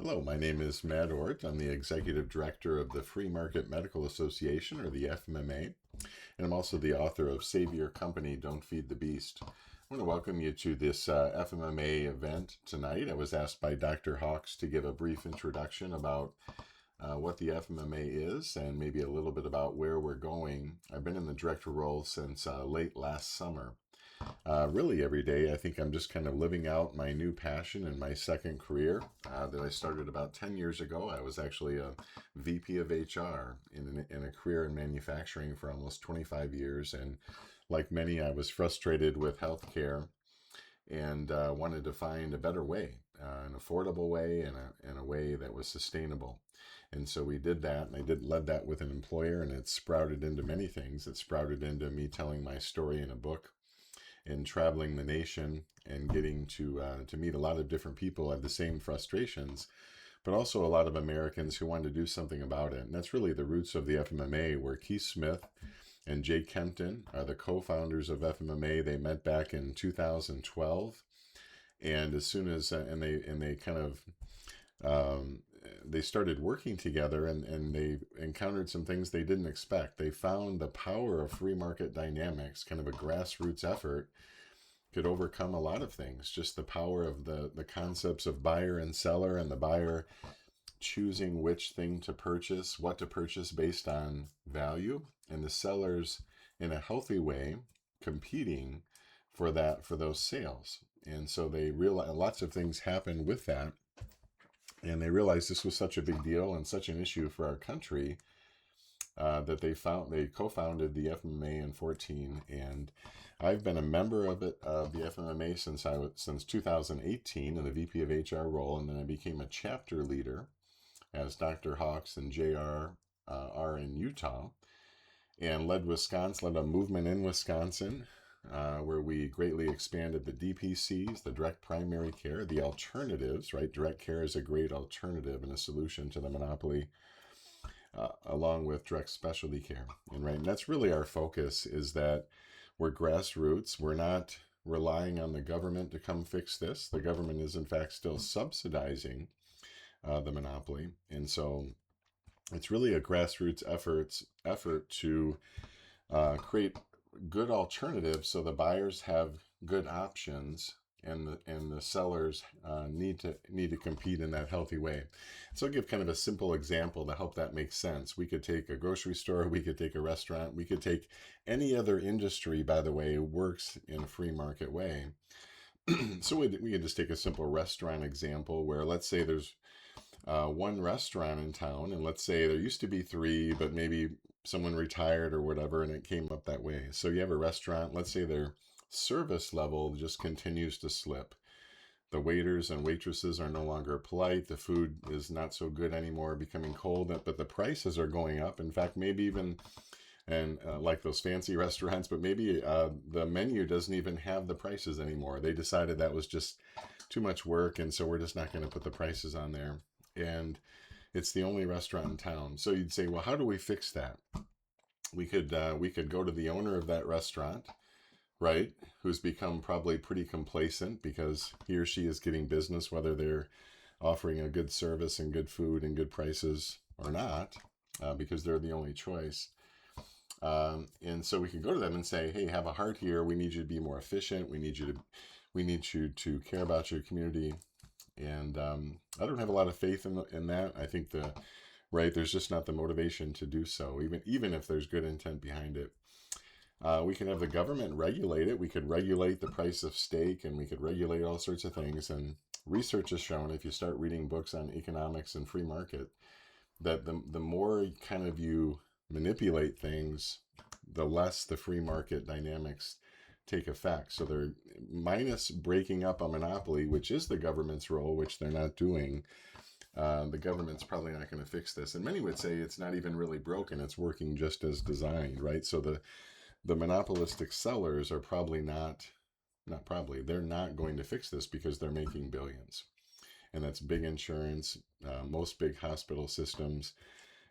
Hello, my name is Matt Ort. I'm the Executive Director of the Free Market Medical Association, or the FMMA, and I'm also the author of Save Your Company, Don't Feed the Beast. I want to welcome you to this FMMA event tonight. I was asked by Dr. Hawks to give a brief introduction about what the FMMA is and maybe a little bit about where we're going. I've been in the director role since late last summer. Really every day, I think I'm just kind of living out my new passion in my second career that I started about 10 years ago. I was actually a VP of HR in a career in manufacturing for almost 25 years. And like many, I was frustrated with healthcare and wanted to find a better way, an affordable way, and a way that was sustainable. And so we did that, and I led that with an employer, and it sprouted into many things. It sprouted into me telling my story in a book and traveling the nation and getting to meet a lot of different people who have the same frustrations, but also a lot of Americans who want to do something about it. And that's really the roots of the FMMA, where Keith Smith and Jay Kempton are the co-founders of FMMA. They met back in 2012, and as soon as they kind of they started working together, and they encountered some things they didn't expect. They found the power of free market dynamics, kind of a grassroots effort, could overcome a lot of things. Just the power of the concepts of buyer and seller, and the buyer choosing which thing to purchase, what to purchase based on value, and the sellers in a healthy way competing for those sales. And so they realize lots of things happen with that. And they realized this was such a big deal and such an issue for our country that they co-founded the FMMA in 14, and I've been a member of the FMMA since 2018 in the VP of HR role, and then I became a chapter leader as Dr. Hawks and JR are in Utah, and led a movement in Wisconsin where we greatly expanded the DPCs, the direct primary care, the alternatives, right? Direct care is a great alternative and a solution to the monopoly, along with direct specialty care. And that's really our focus, is that we're grassroots. We're not relying on the government to come fix this. The government is in fact still subsidizing the monopoly. And so it's really a grassroots effort to create good alternatives so the buyers have good options, and the sellers need to compete in that healthy way. So I'll give kind of a simple example to help that make sense. We could take a grocery store, we could take a restaurant, we could take any other industry, by the way, works in a free market way. So we could just take a simple restaurant example where, let's say there's one restaurant in town, and let's say there used to be three, but maybe someone retired or whatever, and it came up that way. So you have a restaurant, let's say their service level just continues to slip. The waiters and waitresses are no longer polite. The food is not so good anymore, becoming cold, but the prices are going up. In fact, maybe even, and like those fancy restaurants, but maybe the menu doesn't even have the prices anymore. They decided that was just too much work, and so we're just not going to put the prices on there. And it's the only restaurant in town. So you'd say, well, how do we fix that? We could go to the owner of that restaurant, right, who's become probably pretty complacent because he or she is getting business, whether they're offering a good service and good food and good prices or not, because they're the only choice. And so we can go to them and say, hey, have a heart here. We need you to be more efficient. We need you to care about your community. And I don't have a lot of faith in that. I think there's just not the motivation to do so, even if there's good intent behind it. We can have the government regulate it. We could regulate the price of steak, and we could regulate all sorts of things. And research has shown, if you start reading books on economics and free market, that the more kind of you manipulate things, the less the free market dynamics take effect. So they're minus breaking up a monopoly, which is the government's role, which they're not doing. The government's probably not going to fix this. And many would say it's not even really broken. It's working just as designed, right? So the monopolistic sellers are they're not going to fix this because they're making billions. And that's big insurance, most big hospital systems,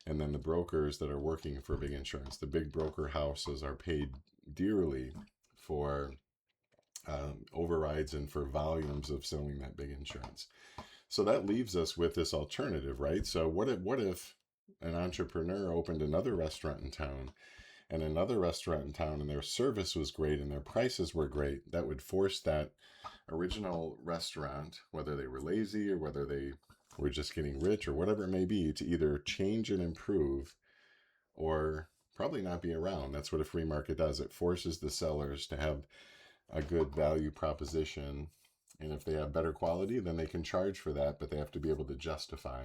and then the brokers that are working for big insurance. The big broker houses are paid dearly for overrides and for volumes of selling that big insurance. So that leaves us with this alternative, right? So what if an entrepreneur opened another restaurant in town and another restaurant in town, and their service was great and their prices were great? That would force that original restaurant, whether they were lazy or whether they were just getting rich or whatever it may be, to either change and improve or probably not be around. That's what a free market does. It forces the sellers to have a good value proposition. And if they have better quality, then they can charge for that, but they have to be able to justify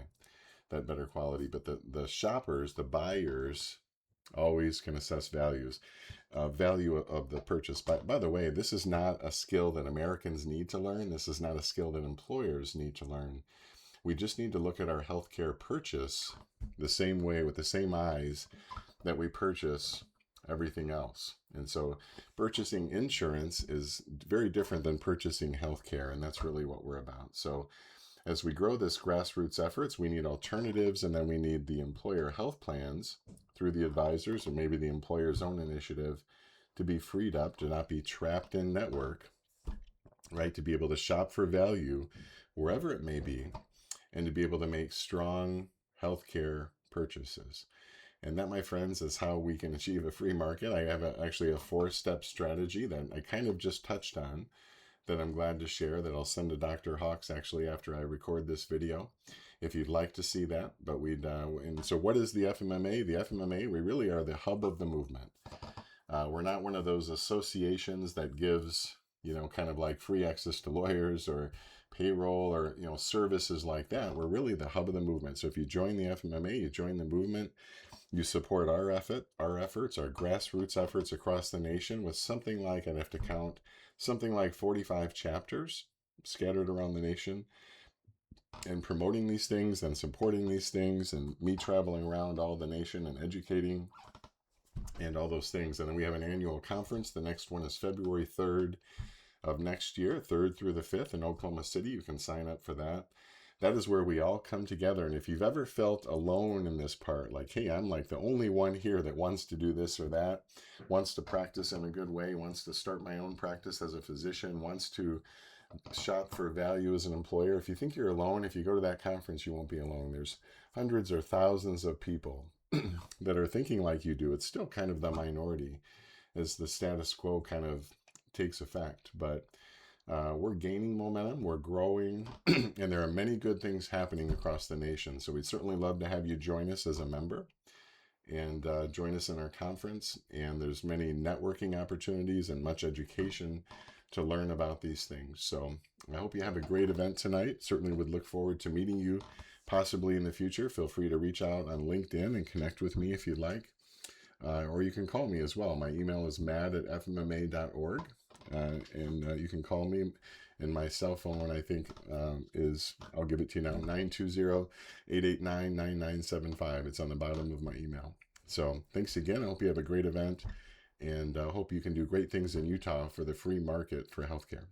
that better quality. But the shoppers, the buyers, always can assess value of the purchase. By the way, this is not a skill that Americans need to learn. This is not a skill that employers need to learn. We just need to look at our healthcare purchase the same way, with the same eyes that we purchase everything else. And so purchasing insurance is very different than purchasing healthcare, and that's really what we're about. So as we grow this grassroots efforts, we need alternatives, and then we need the employer health plans through the advisors or maybe the employer's own initiative to be freed up, to not be trapped in network, right? To be able to shop for value wherever it may be, and to be able to make strong healthcare purchases. And that, my friends, is how we can achieve a free market. I have actually a 4-step strategy that I kind of just touched on that I'm glad to share, that I'll send to Dr. Hawks actually after I record this video, if you'd like to see that. But and so what is the FMMA? The FMMA, we really are the hub of the movement. We're not one of those associations that gives, kind of like free access to lawyers or payroll or, services like that. We're really the hub of the movement. So if you join the FMMA, you join the movement. You support our efforts, our grassroots efforts across the nation with something like, I'd have to count, something like 45 chapters scattered around the nation, and promoting these things and supporting these things, and me traveling around all the nation and educating and all those things. And then we have an annual conference. The next one is February 3rd of next year, 3rd through the 5th in Oklahoma City. You can sign up for that. That is where we all come together. And if you've ever felt alone in this part, like, hey, I'm like the only one here that wants to do this or that, wants to practice in a good way, wants to start my own practice as a physician, wants to shop for value as an employer. If you think you're alone, if you go to that conference, you won't be alone. There's hundreds or thousands of people that are thinking like you do. It's still kind of the minority as the status quo kind of takes effect. But we're gaining momentum, we're growing, and there are many good things happening across the nation. So we'd certainly love to have you join us as a member and join us in our conference. And there's many networking opportunities and much education to learn about these things. So I hope you have a great event tonight. Certainly would look forward to meeting you possibly in the future. Feel free to reach out on LinkedIn and connect with me if you'd like. Or you can call me as well. My email is mad@fmma.org. And you can call me, and my cell phone, I think, is, I'll give it to you now, 920-889-9975. It's on the bottom of my email. So thanks again. I hope you have a great event, and I hope you can do great things in Utah for the free market for healthcare.